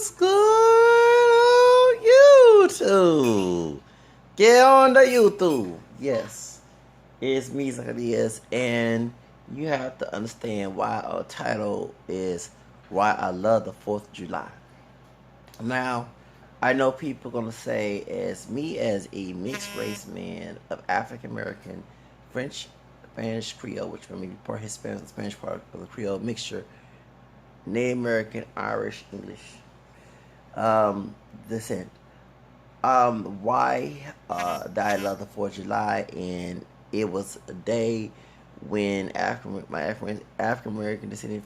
What's good on YouTube? Get on the YouTube. Yes, it's me, Zacchaeus, and you have to understand why our title is Why I Love the 4th of July. Now, I know people gonna say, as me as a mixed race man of African American, French, Spanish, Creole, which for me part Hispanic, the Spanish part of the Creole mixture, Native American, Irish, English, descent. Why did I love the 4th of July? And it was a day when my African American descended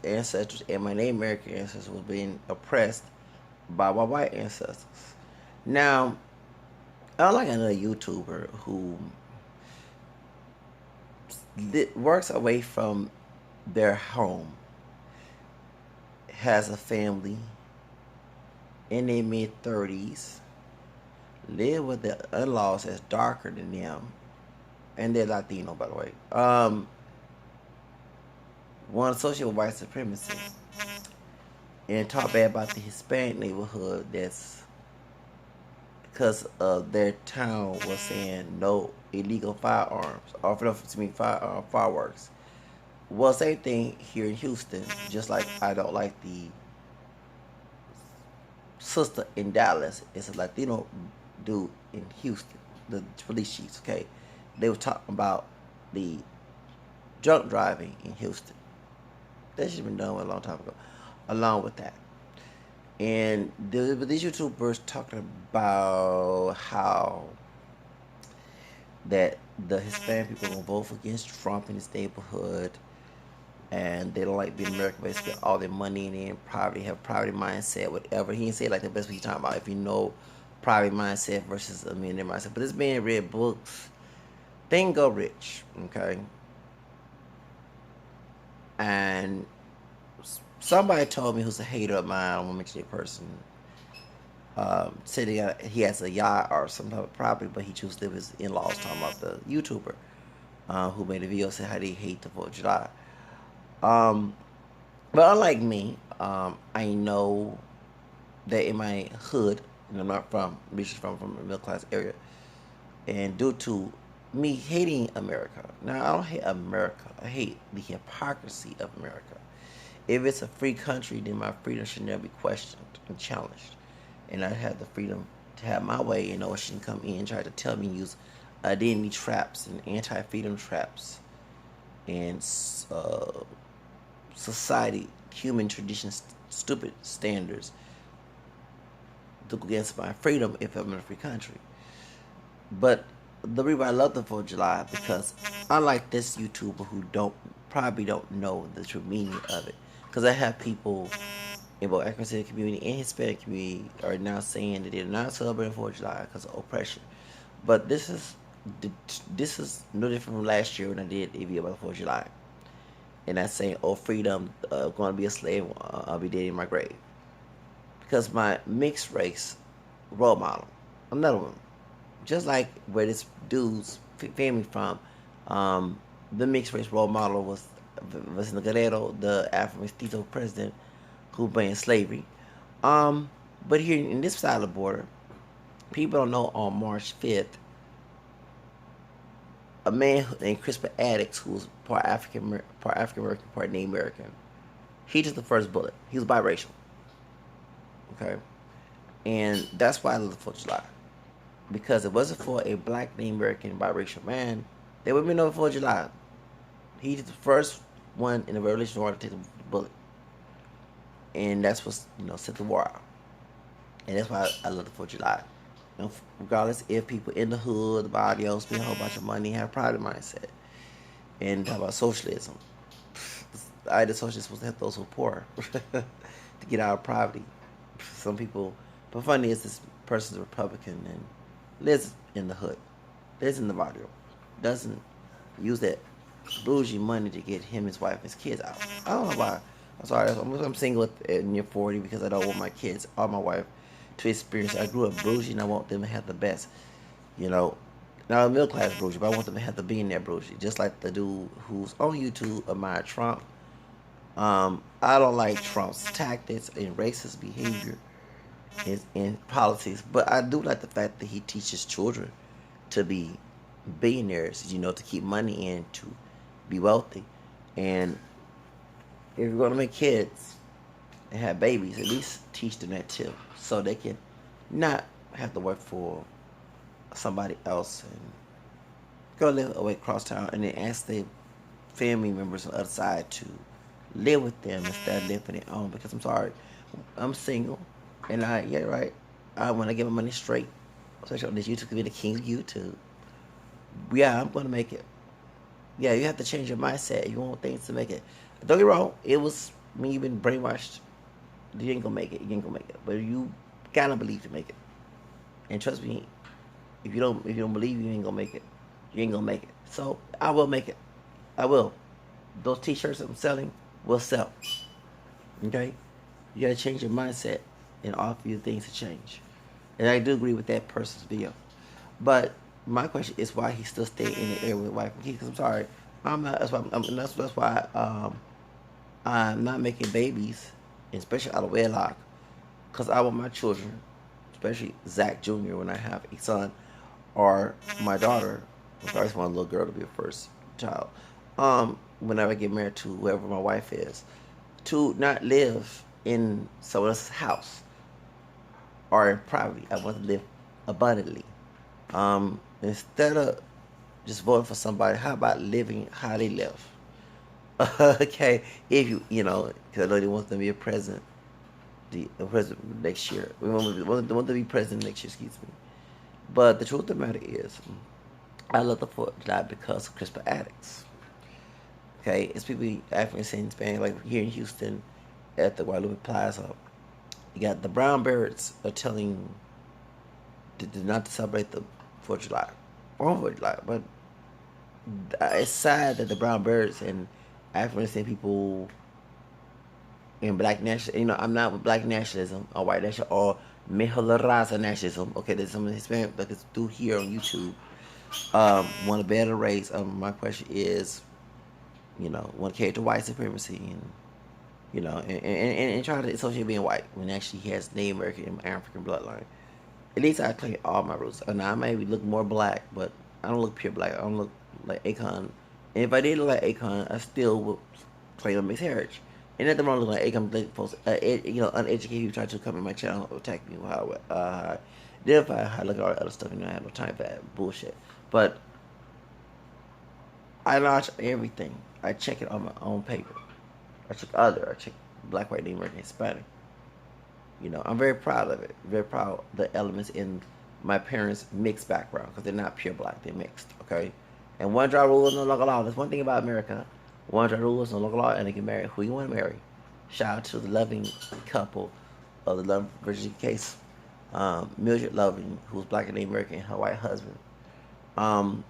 ancestors and my Native American ancestors was being oppressed by my white ancestors. Now, unlike another YouTuber who works away from their home, has a family in their mid-30s, live with their in-laws that's darker than them, and they're Latino, by the way. Want to associate with white supremacy and talk bad about the Hispanic neighborhood that's because of their town was saying no illegal firearms, or fireworks. Well, same thing here in Houston. Just like I don't like the sister in Dallas. It's a Latino dude in Houston, the police chiefs. Okay, they were talking about the drunk driving in Houston. That should have been done a long time ago. Along with that, and these YouTubers talking about how that the Hispanic people gonna vote against Trump in his neighborhood, and they don't like being American. They spend all their money in poverty, have poverty mindset, whatever. He didn't say it like that. That's what he's talking about. If you know poverty mindset versus a millionaire mindset, but this man read books. Think Go Rich, okay? And somebody told me who's a hater of mine. I don't want to mention that person. Said he has a yacht or some type of property, but he chooses to live with his in-laws. Talking about the YouTuber who made a video saying how they hate the 4th of July. But unlike me, I know that in my hood, I'm not from a middle class area, and due to me hating America, now I don't hate America. I hate the hypocrisy of America. If it's a free country, then my freedom should never be questioned and challenged, and I have the freedom to have my way, and no one should come in and try to tell me use identity traps and anti-freedom traps and society, human traditions, stupid standards to go against my freedom if I'm in a free country. But the reason I love the 4th of July because unlike this YouTuber who probably don't know the true meaning of it, because I have people in both African community and Hispanic community are now saying that they're not celebrating 4th of July because of oppression. But this is no different from last year when I did a video about the 4th of July. And that's saying, oh, freedom, going to be a slave, I'll be dead in my grave. Because my mixed race role model, another one, just like where this dude's family from, the mixed race role model was Vicente Guerrero, the Afro-Mestizo president who banned slavery. But here in this side of the border, people don't know on March 5th, a man named Crispin Attucks, who was part African American, part Native American, he took the first bullet. He was biracial. Okay? And that's why I love the 4th of July. Because if it wasn't for a black Native American biracial man, there would be no 4th of July. He was the first one in the Revolutionary War to take the bullet. And that's what, set the war out. And that's why I love the 4th of July. Regardless if people in the hood, the barrios, spend a whole bunch of money, have a private mindset. And talk about socialism. The idea of socialism is supposed to help those who are poor to get out of poverty. Some people, but funny is this person's a Republican and lives in the hood, lives in the barrio, doesn't use that bougie money to get him, his wife, and his kids out. I don't know why. I'm sorry. I'm single in your 40 because I don't want my kids or my wife to experience. I grew up bougie and I want them to have the best. Not a middle class bougie, but I want them to have the billionaire bougie. Just like the dude who's on YouTube admired Trump. I don't like Trump's tactics and racist behavior in politics, but I do like the fact that he teaches children to be billionaires, to keep money in, to be wealthy. And if you're going to make kids and have babies, at least teach them that too, so they can not have to work for somebody else and go live away across town and then ask their family members on the other side to live with them instead of living their own. Because I'm sorry, I'm single, and yeah, right. I want to get my money straight, especially on this YouTube, be the king of YouTube. Yeah, I'm gonna make it. Yeah, you have to change your mindset. You want things to make it. Don't get me wrong. It was me. You've been brainwashed. You ain't gonna make it. You ain't gonna make it. But you gotta believe to make it. And trust me, if you don't believe, you ain't gonna make it. You ain't gonna make it. So I will make it. I will. Those T-shirts I'm selling will sell. Okay, you gotta change your mindset and offer you things to change. And I do agree with that person's video. But my question is why he still staying in the area with wife and kids. Because I'm sorry, I'm not. That's why I'm not making babies, especially out of wedlock. Because I want my children, especially Zach Jr. when I have a son, or my daughter. I always want a little girl to be a first child. Whenever I get married to whoever my wife is, to not live in someone else's house or in poverty. I want to live abundantly. Instead of just voting for somebody, how about living how they live? Okay, if because I know they want them to be a president, the president next year. We want them to be president next year. Excuse me. But the truth of the matter is, I love the 4th of July because of Crispin Addicts. Okay, it's people African descent Spanish, like here in Houston at the Guadalupe Plaza. You got the brown birds are telling not to celebrate the 4th of July. Or 4th of July, but it's sad that the brown birds and African descent people in black national, I'm not with black nationalism or white nationalism or mejor raza nationalism. Okay, there's some Hispanic that is through here on YouTube. Want to better race. My question is, want to carry to white supremacy and try to associate being white when actually he has Native American and African bloodline. At least I claim all my roots. And I maybe look more black, but I don't look pure black. I don't look like Akon. And if I did look like Akon, I still would claim a mixed heritage. And nothing wrong looking like Akon. Folks, uneducated people try to come in my channel or attack me how I identify, how I look at all that other stuff. I have no time for that bullshit. But I launch everything. I check it on my own paper. I check black, white, Native American, Hispanic. I'm very proud of it. Very proud of the elements in my parents' mixed background because they're not pure black. They're mixed, okay? And one drop rule is no longer law. That's one thing about America. One drop rule is no longer law, and they can marry who you want to marry. Shout out to the loving couple of the Love Virginia case. Mildred Loving, who's black and Native American, and her white husband. And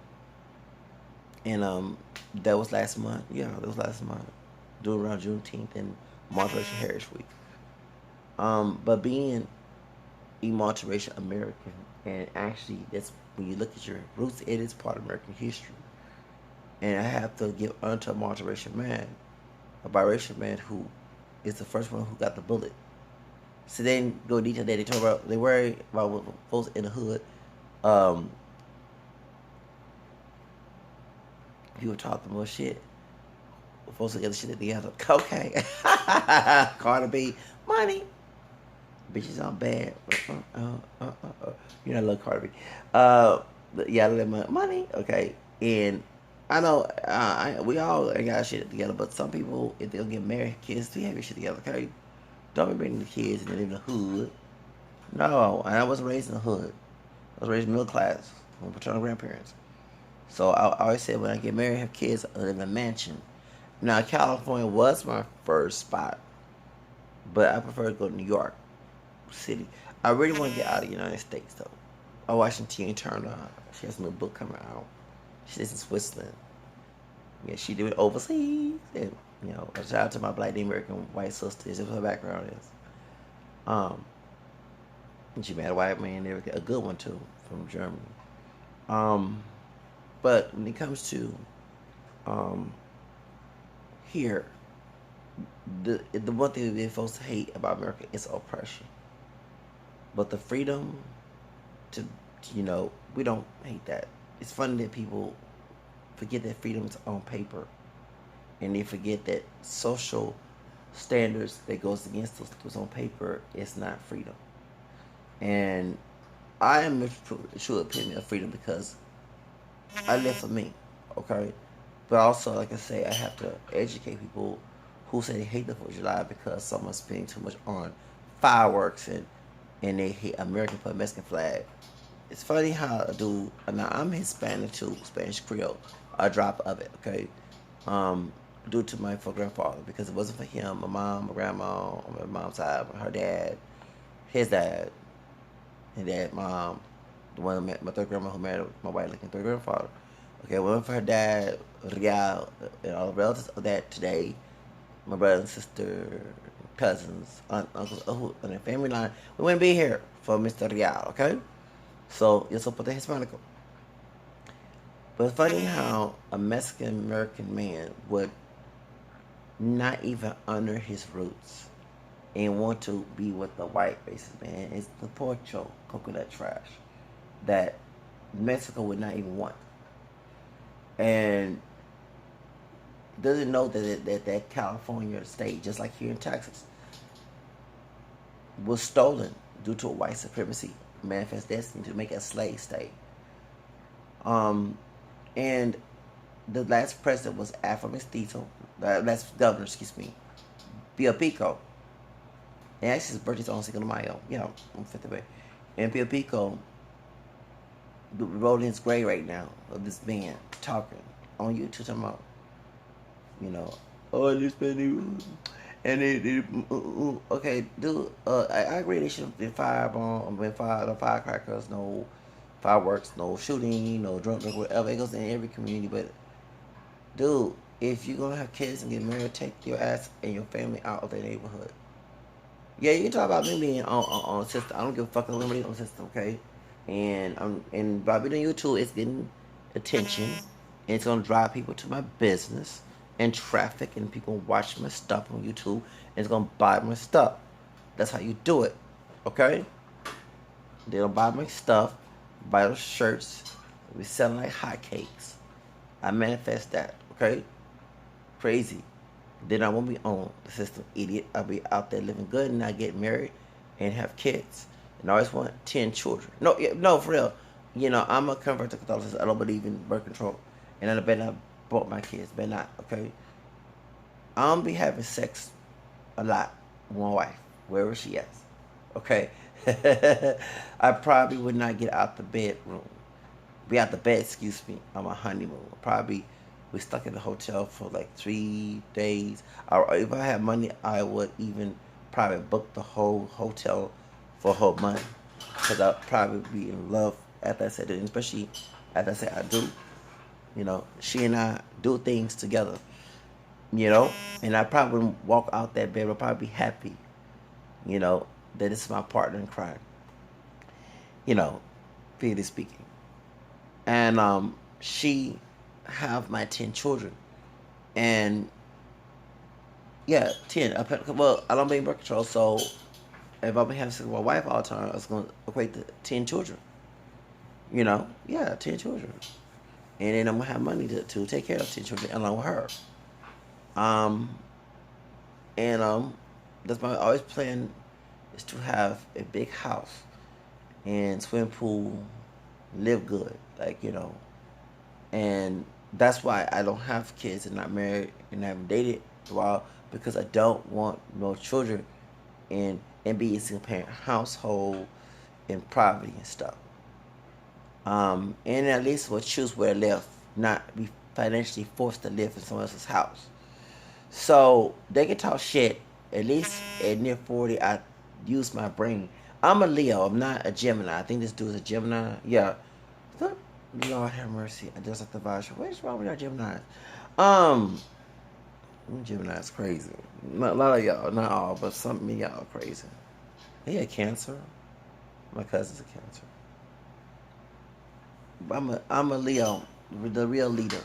that was last month. Yeah, that was last month. Doing around Juneteenth and Multiracial Heritage Week. But being a multiracial American, and actually, that's when you look at your roots, it is part of American history. And I have to give honor to a multiracial man, a biracial man who is the first one who got the bullet. So they didn't go detail that. They worry about what folks in the hood. People talking more shit. Folks get the shit together. Okay. Cardi B, money. Bitches aren't bad. I love Cardi B. Yeah, I love my money. Okay. And I know we all ain't got shit together, but some people, if they'll get married, kids, do have your shit together, okay? Don't be bringing the kids and in the hood. No, and I wasn't raised in the hood. I was raised middle class with paternal grandparents. So I always said when I get married, have kids, I live in a mansion. Now, California was my first spot, but I prefer to go to New York City. I really want to get out of the United States, though. I'm watching Tina Turner. She has a new book coming out. She lives in Switzerland. Yeah, she do it overseas. And, a shout out to my black American white sisters. That's what her background is. And she married a white man, a good one, too, from Germany. But when it comes to here, The one thing that folks hate about America is oppression, but the freedom to, we don't hate that. It's funny that people forget that freedom is on paper, and they forget that social standards that goes against those on paper is not freedom. And I am a true epitome of freedom because I live for me, okay? But also, like I say, I have to educate people who say they hate the 4th of July because someone's spending too much on fireworks and they hate American flag, Mexican flag. It's funny how a dude, now I'm Hispanic too, Spanish Creole, a drop of it, okay? Um, Due to my grandfather, because it wasn't for him, my mom, my grandma, on my mom's side, her dad, his dad, and dad, mom, the one my third grandma who married my white looking third grandfather. Okay, one for her dad, Real, and all the relatives of that today, my brother and sister, cousins, aunt, uncles, on the family line. We wouldn't be here for Mr. Real, okay? So, yo soy puta hispánico. But it's funny how a Mexican American man would not even honor his roots and want to be with the white racist man. It's the Pocho coconut trash that Mexico would not even want. And doesn't know that California state, just like here in Texas, was stolen due to a white supremacy manifest destiny to make a slave state. Um, and the last president was Afro Mestizo. Last governor, excuse me, Pio Pico. And actually, his birthday's on Cinco de Mayo. Yeah, on 5th of May. And Pio Pico rolling his grave right now of this man talking on YouTube talking about, you know, oh, this man, and okay, dude, I agree they should have been firecrackers, no fireworks, no shooting, no drunk, whatever. It goes in every community, but dude, if you're gonna have kids and get married, take your ass and your family out of the neighborhood. Yeah, you can talk about me being on system. I don't give a fuck about anybody on system, okay? And by being on YouTube, it's getting attention, and it's gonna drive people to my business and traffic, and people watch my stuff on YouTube, and it's gonna buy my stuff. That's how you do it, okay? They'll buy my stuff, buy those shirts, we selling like hotcakes. I manifest that, okay? Crazy. Then I won't be on the system, idiot. I'll be out there living good and I get married and have kids. And I always want 10 children. No, no, for real. I'm a convert to Catholicism. I don't believe in birth control. And I better not abort my kids. Better not, okay? I don't be having sex a lot with my wife, wherever she is. Okay? I probably would not get out the bedroom. Be out the bed, excuse me, on my honeymoon. Probably we stuck in the hotel for like 3 days. Or if I had money, I would even probably book the whole hotel for a whole month. Because I'd probably be in love after I said it, especially after I said I do. She and I do things together. And I probably wouldn't walk out that bed. I'd probably be happy, that this is my partner in crime. You know, Figuratively speaking. And she have my 10 children. And yeah, 10. Well, I don't be in birth control, so if I've been having sex with my wife all the time, it's going to equate to 10 children. Yeah, 10 children. And then I'm going to have money to take care of 10 children along with her. Um, and that's my always plan is to have a big house and swim pool, live good, and that's why I don't have kids and not married and haven't dated a while because I don't want no children and be in a single parent household and poverty and stuff. And at least will choose where to live, not be financially forced to live in someone else's house. So they can talk shit. At least at near 40, I use my brain. I'm a Leo. I'm not a Gemini. I think this dude is a Gemini. Yeah. Lord have mercy. I just like the vibe. What's wrong with y'all Geminis? Um, Gemini's crazy. Not a lot of y'all, not all, but some of y'all are crazy. He had cancer. My cousin's a cancer. But I'm a Leo, the real leader.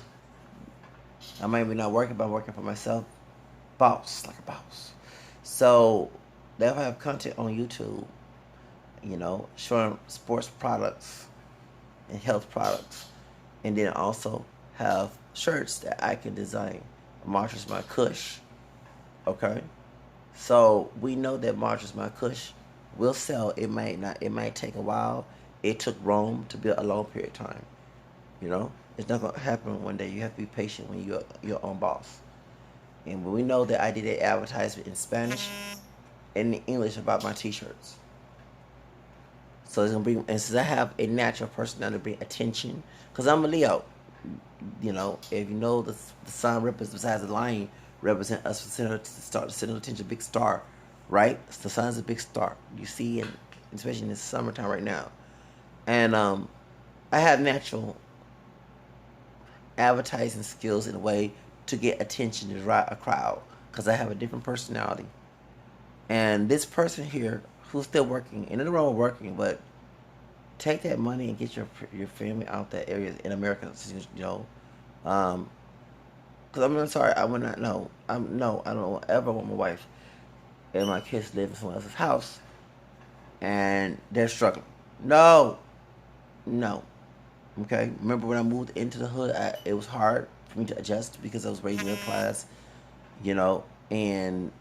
I might be not working, but I'm working for myself. boss, like a boss. So they'll have content on YouTube, showing sports products and health products, and then also have shirts that I can design. Marshall's My Kush, okay. So we know that Marshall's My Kush will sell. It might not. It might take a while. It took Rome to build a long period of time. You know, it's not gonna happen one day. You have to be patient when you're your own boss. And we know that I did an advertisement in Spanish and in English about my T-shirts. So it's gonna bring, and since I have a natural personality to bring attention, because I'm a Leo, if you know the sun represents, besides the lion, represent us for center attention, big star, right? The sun's a big star. You see, and especially in the summertime right now, and I have natural advertising skills in a way to get attention to draw a crowd because I have a different personality. And this person here who's still working, and in the wrong with working, but take that money and get your family out that area in America, um, because I'm sorry, I would not know. No, I don't ever want my wife and my kids to live in someone else's house, and they're struggling. No, no. Okay. Remember when I moved into the hood, it was hard for me to adjust because I was raised middle class, and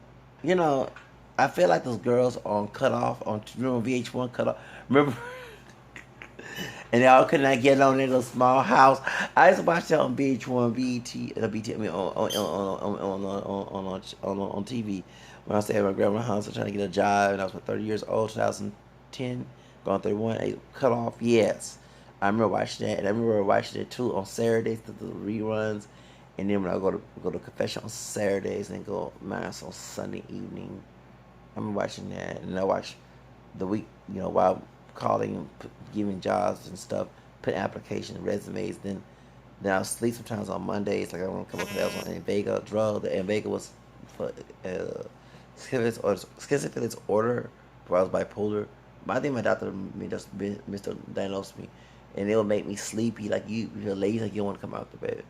you know, I feel like those girls on Cutoff on VH1 Cutoff. Remember and they all could not get on their little small house. I used to watch that on VH1, BT, I mean, on TV. When I stayed at my grandma's house, I was trying to get a job, and I was 30 years old, 2010, going 31, cut off. Yes, I remember watching that, and I remember watching it too on Saturdays, the reruns, and then when I go to confession on Saturdays and go mass on Sunday evening. I remember watching that, and I watched the week, while calling and giving jobs and stuff, putting applications, resumes. Then I'll sleep sometimes on Mondays. Like I want to come up with that on Invega drug. The Invega was for schizophrenic order, where I was bipolar. But I think my doctor just misdiagnosed me, and it would make me sleepy, like you're lazy, like you don't want to come out the bed.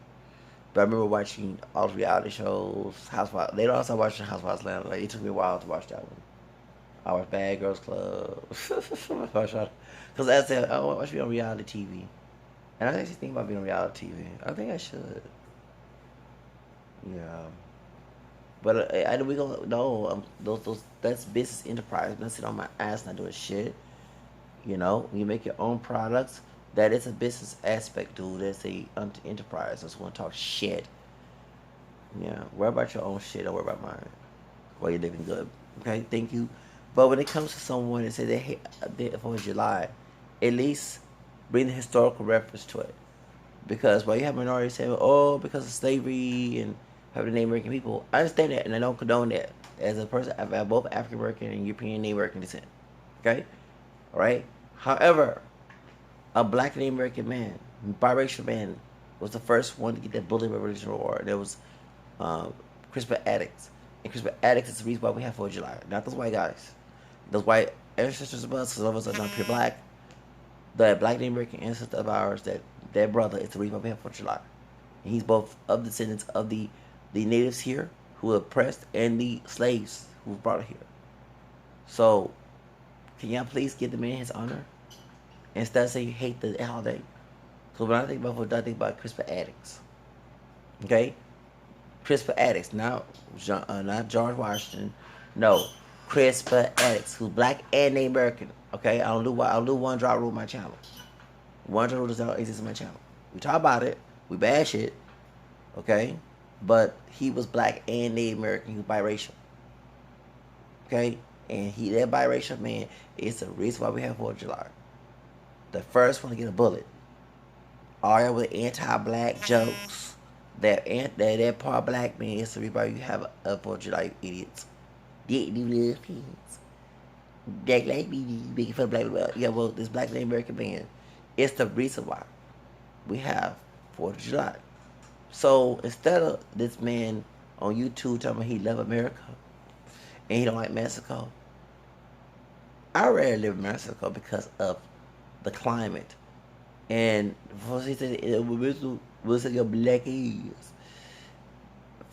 But I remember watching all the reality shows, Housewives. Later on, I started watching Housewives Atlanta. Like, it took me a while to watch that one. I watched Bad Girls Club. Because I said, I want to be on reality TV. And I actually think about being on reality TV. I think I should. Yeah. But we gonna no those that's business enterprise. I'm not sitting on my ass not doing shit. When you make your own products, that is a business aspect, dude. That's a enterprise. I just want to talk shit. Yeah, worry about your own shit. Don't worry about mine. While you're living good. Okay, thank you. But when it comes to someone that say they hate the 4th of July, at least bring the historical reference to it. Because while you have minorities saying, oh, because of slavery and having the Native American people, I understand that and I don't condone that. As a person, I have both African American and European Native American descent. Okay? Alright? However, a black Native American man, biracial man, was the first one to get that bullet Revolutionary War. There was Crispin Attucks. And Crispin Attucks is the reason why we have 4th of July. Not those white guys. Those white ancestors of us, because some of us are not pure black. The black Native American ancestor of ours, that their brother is the reason why we have 4th of July. And he's both of the descendants of the natives here who were oppressed and the slaves who were brought here. So, can y'all please give the man his honor? Instead of saying you hate the holiday. Because when I think about 4th of July, I think about Crispin Attucks. Okay? Crispin Attucks, not George Washington. No, Crispin Attucks, who's black and Native American. Okay, I don't do one drop rule on my channel. One drop rule does not exist on my channel. We talk about it, we bash it, okay, but he was black and Native American. He was biracial. Okay, and that biracial man is the reason why we have 4th of July. The first one to get a bullet. All right, with anti-black jokes. That part black man is the reason why you have a 4th of July, you idiots. Didn't do little things. Black like me, making fun of black people. Yeah, well, this black Native American man, it's the reason why we have 4th of July. So instead of this man on YouTube telling me he love America and he don't like Mexico, I rather live in Mexico because of the climate. And he said, we'll say your black ass.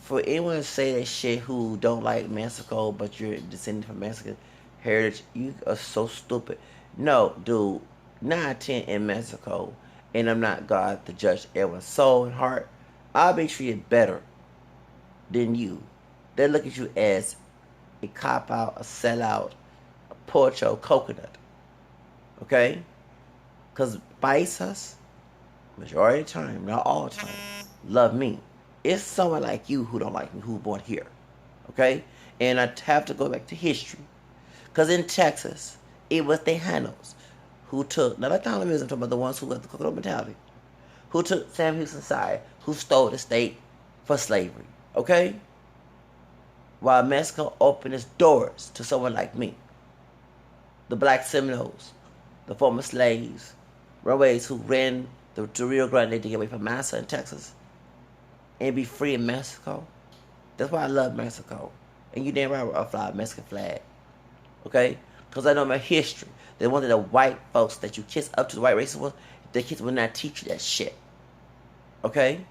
For anyone to say that shit who don't like Mexico, but you're descended from Mexican heritage, you are so stupid. No, dude, 9 10 in Mexico, and I'm not God to judge everyone's soul and heart. I'll be treated better than you. They look at you as a cop out, a sellout, a pocho coconut. Okay? Because paisas, majority of the time, not all the time, love me. It's someone like you who don't like me, who born here. Okay? And I have to go back to history. Because in Texas, it was Tejanos who took, not like the Hollywood, I'm talking about the ones who left the coconut mentality, who took Sam Houston's side, who stole the state for slavery. Okay? While Mexico opened its doors to someone like me. The black Seminoles, the former slaves, runaways who ran the Rio Grande to get away from Massa in Texas and be free in Mexico. That's why I love Mexico. And you damn right I fly a Mexican flag. Okay? Because I know my history. They wanted the white folks that you kiss up to the white races, the kids will not teach you that shit. Okay?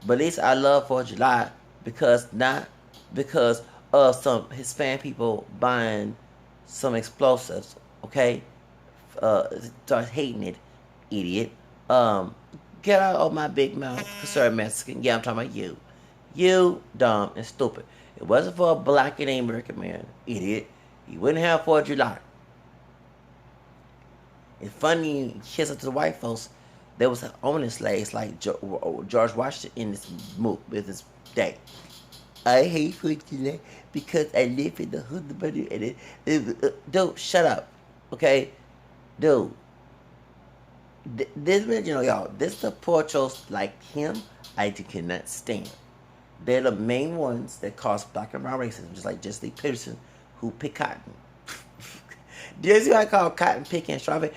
But at least I love 4th of July not because of some Hispanic people buying some explosives, okay? Start hating it, idiot. Get out of my big mouth, concerned Mexican. Yeah, I'm talking about you. You, dumb and stupid. It wasn't for a black and American man, idiot. You wouldn't have 4th of July. It's funny, kiss up to the white folks. There was owning slaves like George Washington in this day. I hate 4th of July because I live in the hood. Dude, shut up, okay? Dude, this man, y'all, this the porchos like him I cannot stand. They're the main ones that cause black and brown racism, just like Jesse Lee Peterson, who pick cotton. Do you see what I call cotton picking and strawberry?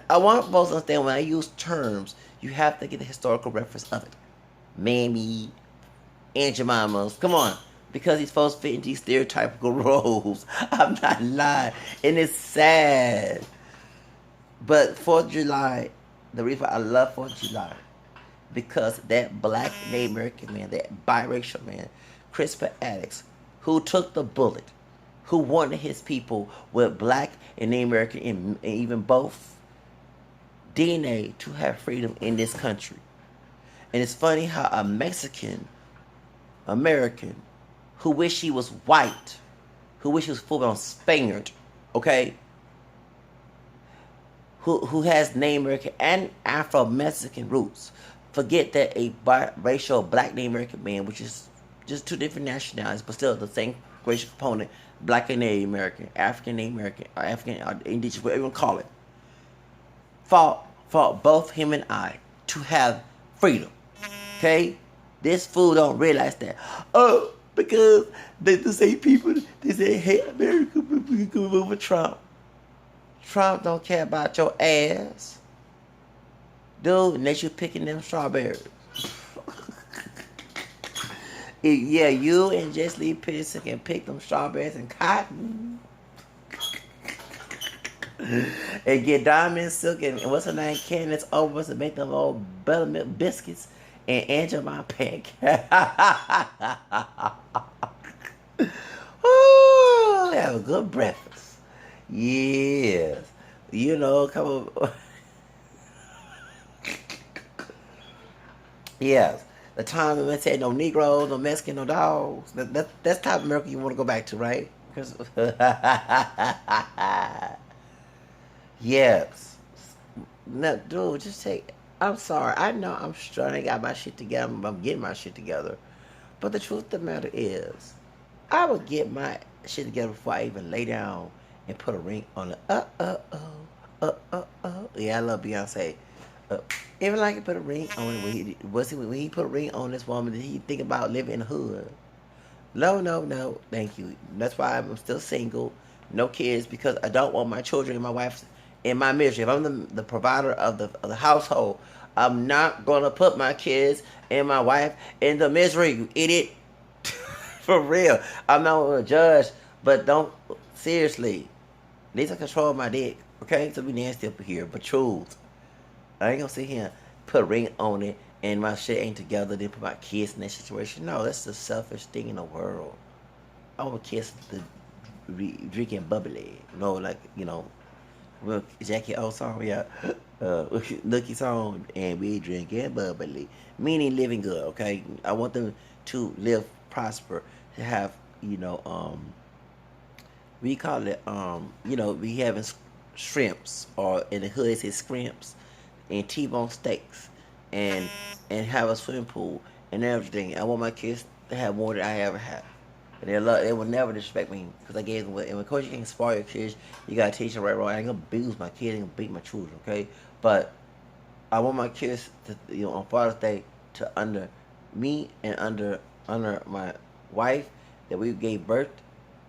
I want folks to understand when I use terms, you have to get the historical reference of it. Mammy, Aunt Jemima's, come on. Because these folks fit into these stereotypical roles. I'm not lying. And it's sad. But 4th of July, the reason I love 4th of July, because that black Native American man, that biracial man, Crispin Attucks, who took the bullet, who wanted his people with black and Native American and even both DNA to have freedom in this country. And it's funny how a Mexican American who wish he was white, who wish he was full-blown Spaniard, okay, who has Native American and Afro-Mexican roots, forget that a biracial black Native American man, which is just two different nationalities, but still the same racial component, black and Native American, African Native American, or African or indigenous, whatever you want to call it, fought both him and I to have freedom. Okay? This fool don't realize that. Oh, because the same people, they say, hey, America, we can move with Trump. Trump don't care about your ass. Dude, unless you're picking them strawberries. Yeah, you and Jesse Lee Peterson can pick them strawberries and cotton. And get Diamond Silk and what's her name, Candace Owens, to make them old buttermilk biscuits and Angela my pancake. Ooh, have a good breakfast. Yes. Come on. Yes. The time when they said no Negroes, no Mexican, no dogs. That's the type of America you want to go back to, right? Yes. No, dude, just take. I'm sorry. I know I'm struggling. I got my shit together. I'm getting my shit together. But the truth of the matter is, I would get my shit together before I even lay down and put a ring on it. Yeah, I love Beyonce. Even like he put a ring on it when he put a ring on this woman, did he think about living in the hood? No, thank you. That's why I'm still single, no kids, because I don't want my children and my wife in my misery. If I'm the provider of the household, I'm not gonna put my kids and my wife in the misery, you idiot. For real. I'm not gonna judge, but don't, seriously. At least I control my dick, okay? So we nasty up here, but truth. I ain't gonna sit here and put a ring on it and my shit ain't together, then put my kids in that situation. No, that's the selfish thing in the world. I want kids to be drinking bubbly. Like, well, Jackie O song, yeah. Lucky song, and we drinking bubbly. Meaning living good, okay? I want them to live prosper, to have, we call it, we having shrimps, or in the hood it says scrimps, and T-bone steaks, and have a swimming pool and everything. I want my kids to have more than I ever had. And they will never disrespect me because I gave them. And of course, you can't spoil your kids. You gotta teach them right, wrong. I ain't gonna abuse my kids. I ain't gonna beat my children, okay? But I want my kids to, on Father's Day, to under me and under my wife, that we gave birth,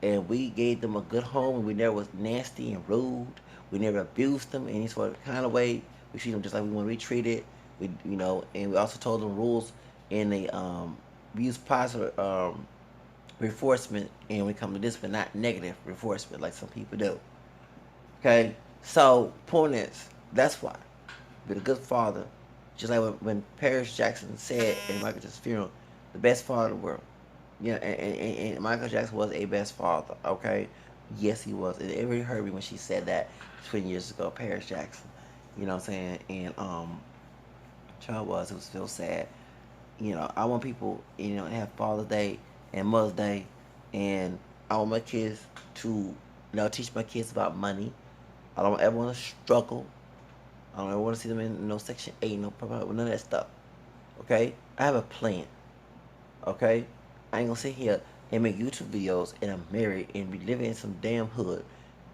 and we gave them a good home, and we never was nasty and rude. We never abused them in any sort of kind of way. We treat them just like we want to be treated. And we also told them rules, and they we use positive reinforcement, and when we come to this, but not negative reinforcement like some people do. Okay, so point is, that's why be a good father, just like when Paris Jackson said in Michael Jackson's funeral, the best father in the world. Yeah, and Michael Jackson was a best father. Okay, yes he was. It really hurt me when she said that 20 years ago, Paris Jackson. You know what I'm saying? And child it was still sad. I want people, to have Father's Day and Mother's Day, and I want my kids to, teach my kids about money. I don't ever want to struggle. I don't ever want to see them in no Section 8, none of that stuff. Okay? I have a plan. Okay? I ain't gonna sit here and make YouTube videos, and I'm married and be living in some damn hood,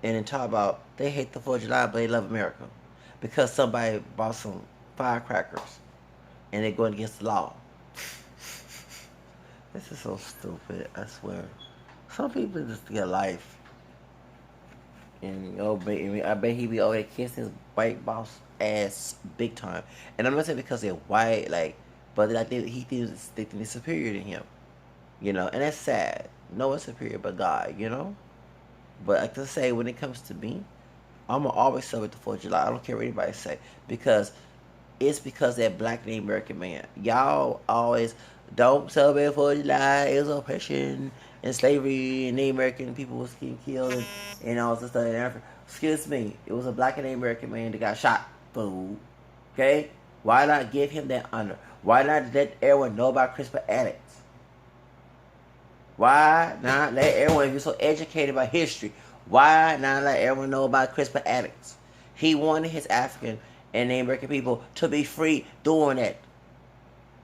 and then talk about they hate the 4th of July but they love America because somebody bought some firecrackers and they're going against the law. This is so stupid, I swear. Some people just get life. And I bet he be over there kissing his white boss ass big time. And I'm not saying because they're white, but he thinks they think they're superior to him. And that's sad. No one's superior but God, But like I say, when it comes to me, I'm going to always celebrate the 4th of July. I don't care what anybody say. Because that black Native American man. Y'all always don't celebrate 4th of July. It was oppression and slavery, and Native American people was getting killed and all this stuff in Africa. Excuse me. It was a black and Native American man that got shot. Fool. Okay? Why not give him that honor? Why not let everyone know about CRISPR addicts? Why not let everyone, if you're so educated about history, why not let everyone know about CRISPR addicts? He wanted his African and Native American people to be free doing that.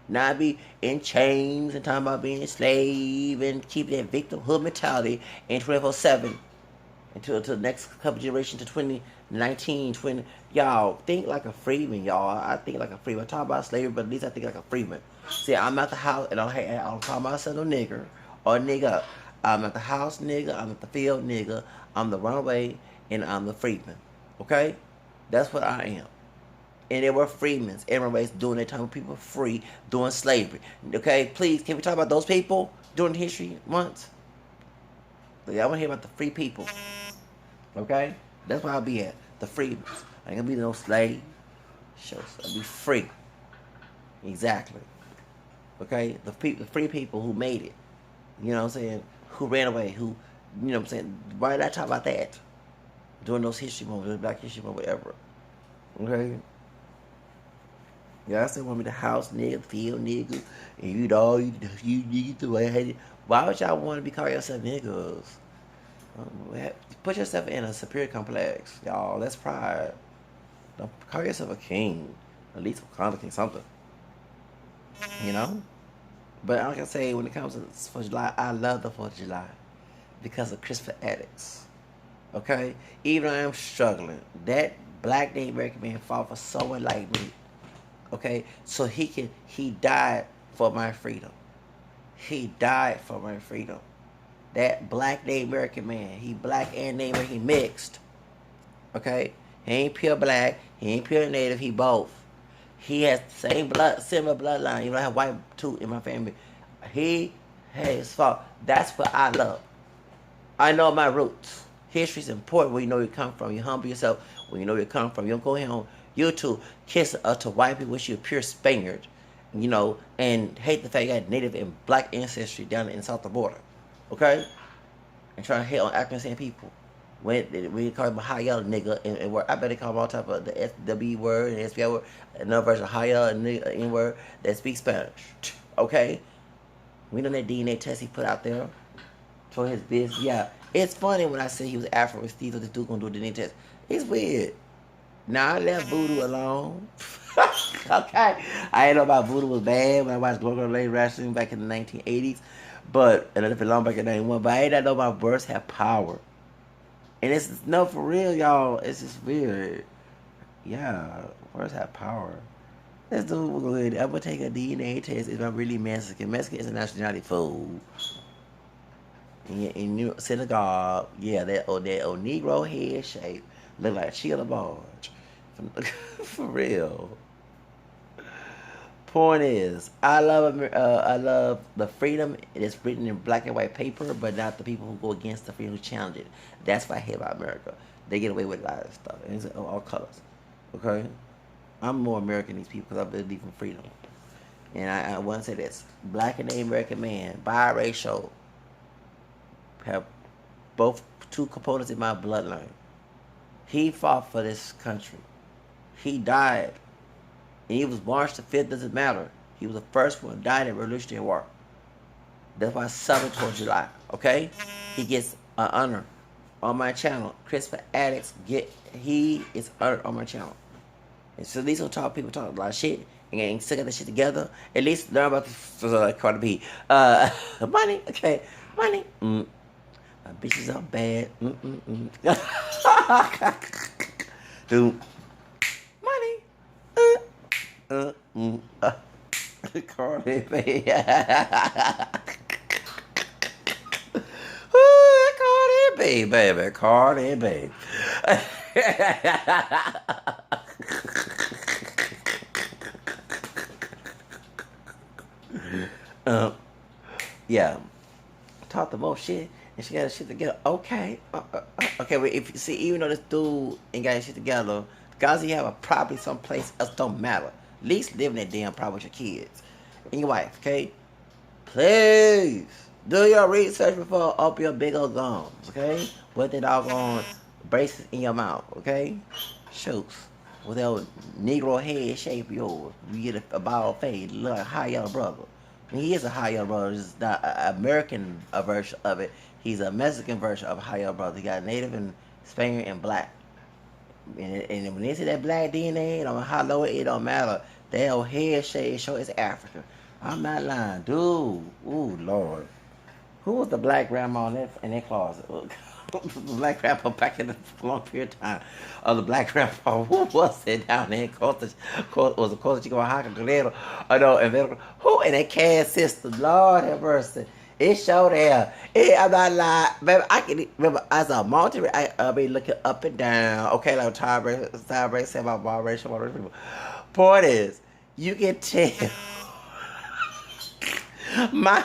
Not be in chains and talking about being a slave and keep that victimhood mentality in 24/7 until the next couple generations to 2019, 20. Y'all, think like a freeman, y'all. I think like a freeman. I talk about slavery, but at least I think like a freeman. See, I'm at the house, and I don't call myself no nigger or nigga. I'm at the house nigga, I'm at the field nigga, I'm the runaway, and I'm the freedman. Okay? That's what I am. And they were freedmen and runaways during that time when people were free during slavery. Okay? Please, can we talk about those people during history months? I want to hear about the free people. Okay? That's where I'll be at. The freedmen. I ain't gonna be no slave. I'll be free. Exactly. Okay? The free people who made it. You know what I'm saying? Who ran away, who, you know what I'm saying? Why did I talk about that? During those history moments, Black History Month, whatever. Okay? Y'all still want me to house nigga, field nigga, and you niggas the way I hate it. Why would y'all want to be calling yourself niggas? Put yourself in a superior complex, y'all. That's pride. Don't call yourself a king. At least a kind of king, something. But like I say, when it comes to the 4th of July, I love the 4th of July because of CRISPR addicts. Okay? Even though I'm struggling, that black Native American man fought for someone like me. Okay? So he died for my freedom. He died for my freedom. That black Native American man, he black and Native American, he mixed. Okay? He ain't pure black, he ain't pure Native, he both. He has the same similar bloodline. Even though I have white too in my family. He has fought. That's what I love. I know my roots. History is important when you know where you come from. You humble yourself when you know where you come from. You don't go here on YouTube kissing to white people, wish you're a pure Spaniard. You know, and hate the fact you got native and black ancestry down in south of the border. Okay? And trying to hate on African people. When we call him a high yellow nigga, and where I bet they call him all type of the SW word and SBI word, another version of high yellow N word that speaks Spanish. Okay? We know that DNA test he put out there for his business. Yeah, it's funny when I say he was Afro Steve, this dude gonna do a DNA test. It's weird. Now I left voodoo alone. Okay, I ain't know about voodoo was bad when I watched Global Lady Wrestling back in the 1980s, but and I left it long back in '91. But I ain't know my births have power, and it's no for real, y'all. It's just weird. Yeah, words have power. Let's do good. I'm gonna take a DNA test if I'm really Mexican. Mexican is a nationality food. In New synagogue, yeah, that old Negro head shape look like Sheila Barge. For real. Point is, I love the freedom that's written in black and white paper, but not the people who go against the freedom who challenge it. That's what I hate about America. They get away with a lot of stuff, and it's all colors. Okay, I'm more American than these people because I believe in freedom. And I want to say this: black and Native American man, biracial, have both two components in my bloodline. He fought for this country. He died. And he was March the 5th, doesn't matter. He was the first one to die in the Revolutionary War. That's why I celebrate 4th of July, okay? He gets an honor on my channel. Christopher Addicts, he is honored on my channel. And so these people talk a lot of shit and still get that shit together. At least learn about the Cardi B. Money, okay. Money. My bitches are bad. Dude. Money. Cardi B. Cardi B, baby. Cardi B. Yeah. Talk the most shit. And she got her shit together. Okay. Okay, but if you see, even though this dude ain't got his shit together, guys, you have a property someplace else, don't matter. At least live in that damn property with your kids and your wife, okay? Please do your research before open your big old gums, okay? With the doggone braces in your mouth, okay? Shoots. With that Negro head shape of yours. You get a bald fade, look like a high yellow brother. And he is a high yellow brother. It's not an American version of it. He's a Mexican version of a high yellow brother. He got native and Spaniard and black. And when they see that black DNA, it don't how low it don't matter. That old head shade show it's African. I'm not lying, dude. Ooh, Lord. Who was the black grandma in that closet? The black grandpa back in the long period of time. The black grandpa, who was it down there in Costa Chico, Oaxaca, Guerrero? No, and who in that cast system? Lord have mercy. It showed there. I'm not lying. Baby, I can remember as a multi I be looking up and down. Okay, like Ty Bray said about biracial people. Point is, you can tell my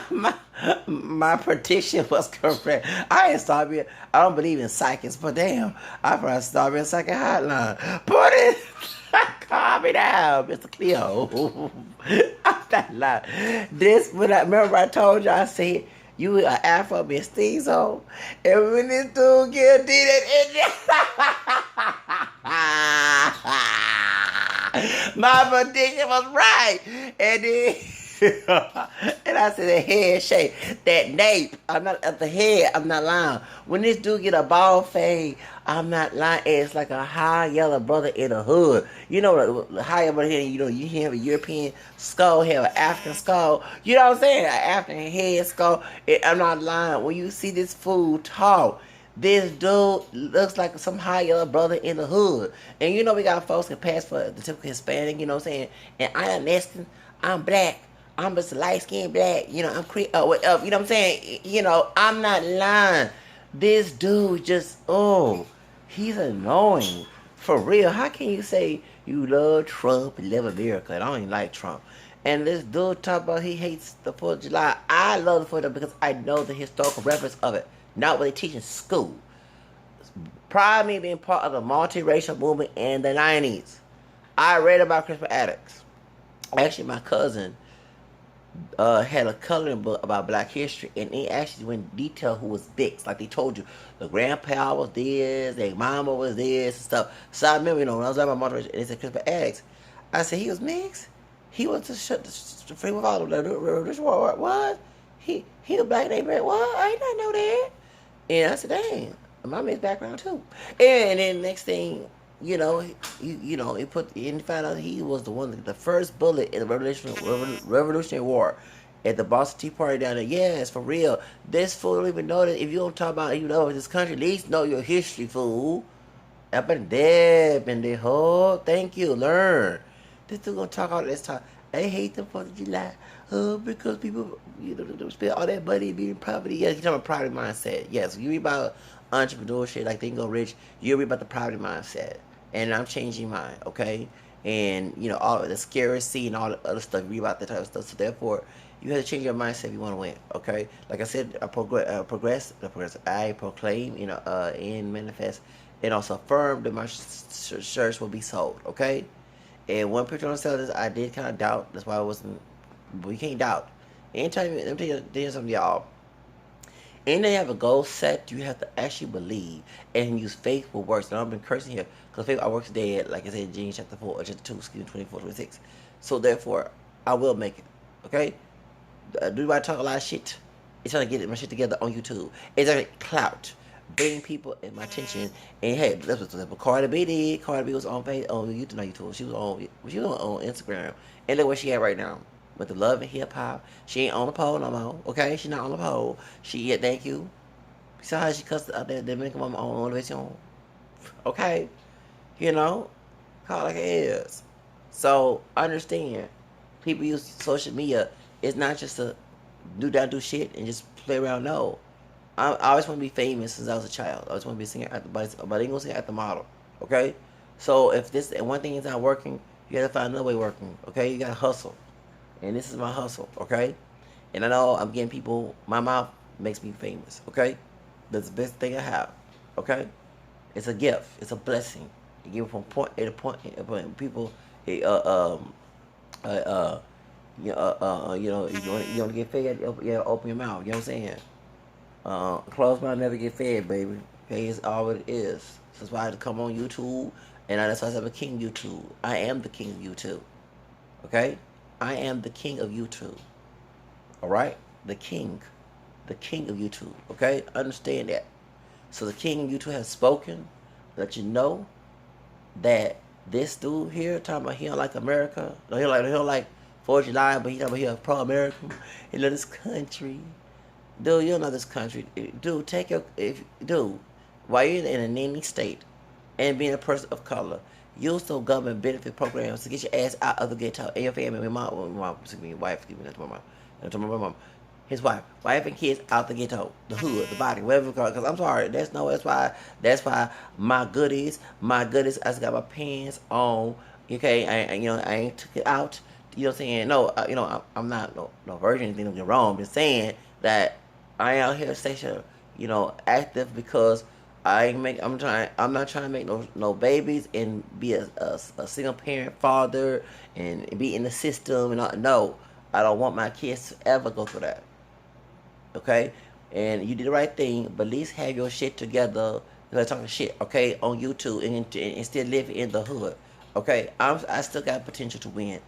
prediction was correct. I ain't started being, I don't believe in psychics, but damn, I probably started being psychic hotline. Put it, calm me down, Mr. Cleo. I'm not lying. This, when I remember I told you, I said, you are Afro mestizo, and when this dude get did it, my prediction was right, and then. And I said the head shape, that nape. I'm not at the head. I'm not lying. When this dude get a bald fade, I'm not lying. It's like a high yellow brother in the hood. You know the high yellow brother here. You know you have a European skull, have an African skull. You know what I'm saying? An African head skull. I'm not lying. When you see this fool talk, this dude looks like some high yellow brother in the hood. And you know we got folks that pass for the typical Hispanic. You know what I'm saying? And I am Mexican. I'm black. I'm just light-skinned black, you know, you know what I'm saying? You know, I'm not lying. This dude just, he's annoying. For real, how can you say you love Trump and love America? And I don't even like Trump. And this dude talk about he hates the 4th of July. I love the 4th of July because I know the historical reference of it, not what they teach in school. Prior to me being part of the multiracial movement in the 90s, I read about Christopher Addicts. Actually, my cousin had a coloring book about Black history, and it actually went in detail who was Bix. Like they told you, the grandpa was this, their mama was this, and stuff. So I remember, when I was at my mother, and they said Christopher X. I said he was mixed. He was the free with all of the what? He a black neighbor. What? I did not know that. And I said, dang, my mixed background too. And then next thing, he put and found out he was the first bullet in the Revolutionary War at the Boston Tea Party down there. Yes, for real. This fool don't even know that if you don't talk about this country, at least know your history, fool. I've been there, whole. Thank you, learn. This dude gonna talk all this time. I hate the 4th of July. Because people, spend all that money being poverty. Yes, you're talking about poverty mindset. Yes, you read about entrepreneurship, like Think Go Rich, you read about the poverty mindset. And I'm changing mine, okay? And, all the scarcity and all the other stuff, you read about that type of stuff. So therefore, you have to change your mindset if you want to win, okay? Like I said, I proclaim, and manifest, and also affirm that my shirts will be sold, okay? And one picture on the sellers, I did kind of doubt. That's why I wasn't. But you can't doubt. Anytime, let me tell you something, y'all. Anytime you have a goal set, you have to actually believe and use faith for works. And I've been cursing here because faith I works dead, like I said in James chapter 4, or chapter 2, 24, 26. So therefore, I will make it. Okay? Do I talk a lot of shit? It's trying to get my shit together on YouTube. It's like clout. Bring people in my attention. And hey, that's what Cardi B did. Cardi B was on YouTube, not YouTube. She was on Instagram. And look where she at right now. With the love and hip hop. She ain't on the pole no more. Okay? She not on the pole. Thank you. You saw how she cussed out there Dominican mama on motivation. Okay? Call it like it is. So understand. People use social media. It's not just to do shit and just play around. No. I always want to be famous since I was a child. I always want to be a singer at the but I ain't gonna sing at the model. Okay? So if this and one thing is not working, you gotta find another way working. Okay? You gotta hustle. And this is my hustle, okay? And I know I'm getting people, my mouth makes me famous, okay? That's the best thing I have, okay? It's a gift. It's a blessing. You give it from point A to point A. People, you want to get fed, open your mouth. You know what I'm saying? Closed mouth never get fed, baby. Okay, it's all it is. So that's why I had to come on YouTube, and that's why I said I'm a king of YouTube. I am the king of YouTube, okay? I am the king of YouTube. Alright? The king of YouTube. Okay? Understand that. So the king of YouTube has spoken. Let you know that this dude here talking about he don't like America. No, he don't like 4th of July, but he talking about he pro-American. He love this country. Dude, you don't know this country. Dude, while you're in a naming state and being a person of color, use those government benefit programs to get your ass out of the ghetto and your family. My wife, his wife and kids out the ghetto, the hood, the body, whatever. Because I'm sorry, that's why my goodies. I just got my pants on. Okay, I ain't took it out. You know what I'm saying? No, I'm not no virgin. Anything don't get wrong. I'm just saying that I ain't out here station, active because. I'm not trying to make no babies and be a single parent father and be in the system and all. No, I don't want my kids to ever go through that. Okay, and you did the right thing, but at least have your shit together. Let's talk shit, okay, on YouTube and still live in the hood. Okay, I still got potential to win.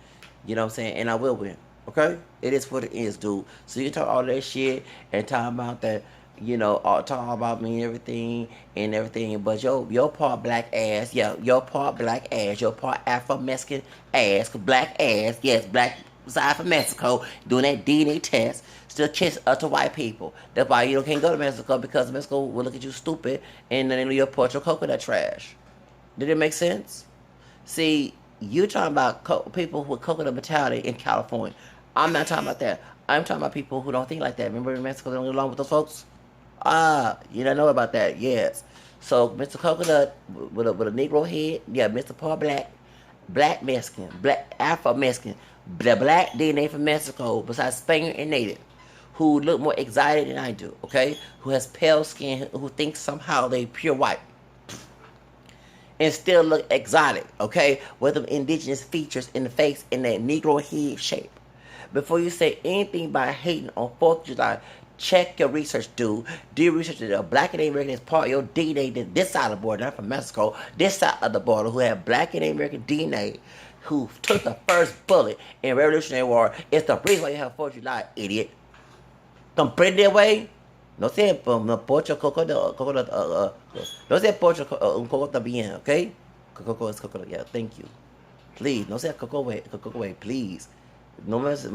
You know what I'm saying, and I will win. Okay, it is what it is, dude. So you can talk all that shit and talk about that. Talk about me and everything, but your part black ass, your part black ass, your part Afro-Mexican ass, black ass, yes, black side from Mexico, doing that DNA test, still kiss to white people. That's why you can't go to Mexico, because Mexico will look at you stupid, and then you'll put your coconut trash. Did it make sense? See, you talking about people with coconut mentality in California. I'm not talking about that. I'm talking about people who don't think like that. Remember in Mexico, they don't get along with those folks? You don't know about that, yes. So Mr. Coconut with a Negro head, Mr. Paul Black Mexican, Black Afro-Mexican, the black DNA from Mexico, besides Spaniard and Native, who look more excited than I do, okay? Who has pale skin, who thinks somehow they pure white. and still look exotic, okay? With them indigenous features in the face in that Negro head shape. Before you say anything by hating on 4th of July, check your research, dude. Do your research that a black and American is part of your DNA this side of the border, not from Mexico, this side of the border, who had black and American DNA, who took the first bullet in Revolutionary War. It's the reason why you have 4th of July, idiot. Comprende, way? No sé, no pocho coco, no sé pocho un coco también, okay? Coco is coco, yeah, thank you. Please, no sea coco way, please. No sea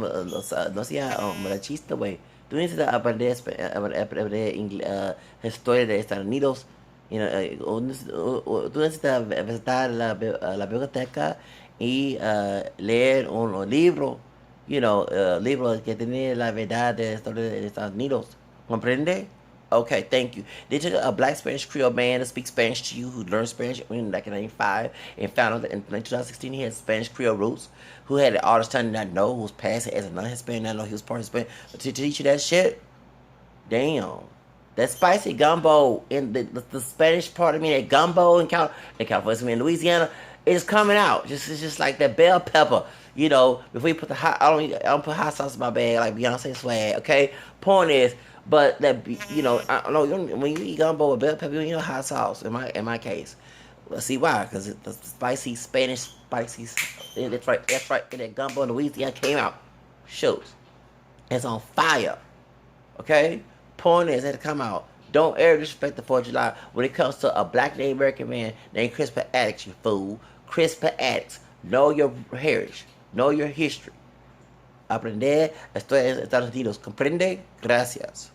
machista, way. Tú necesitas aprender historia de Estados Unidos. You know, tú necesitas visitar la biblioteca y leer un libro, you know, libro que tiene la verdad de la historia de Estados Unidos. Comprende? Okay, thank you. Did you a black Spanish Creole man to speak Spanish to you who learned Spanish in 1995 and found out that in 2016 he had Spanish Creole roots, who had all this time not know, who was passing as a non-Hispanic, not know he was part Hispanic, to teach you that shit? Damn. That spicy gumbo in the Spanish part of me, that gumbo in California, in Louisiana, is coming out. It's just like that bell pepper. You know, before you put the hot, I don't put hot sauce in my bag like Beyonce swag. Okay, point is, but that you know, I don't know when you eat gumbo with bell pepper, you need hot sauce. In my case, let's see why? Because the spicy Spanish spicy, that's right. And that gumbo in Louisiana came out. Shoot, it's on fire. Okay, point is, it had to come out. Don't ever disrespect the 4th of July when it comes to a black Native American man named Crispus Attucks, you fool. Crispus Attucks. Know your heritage. Know your history. Aprender la historia de Estados Unidos. ¿Comprende? Gracias.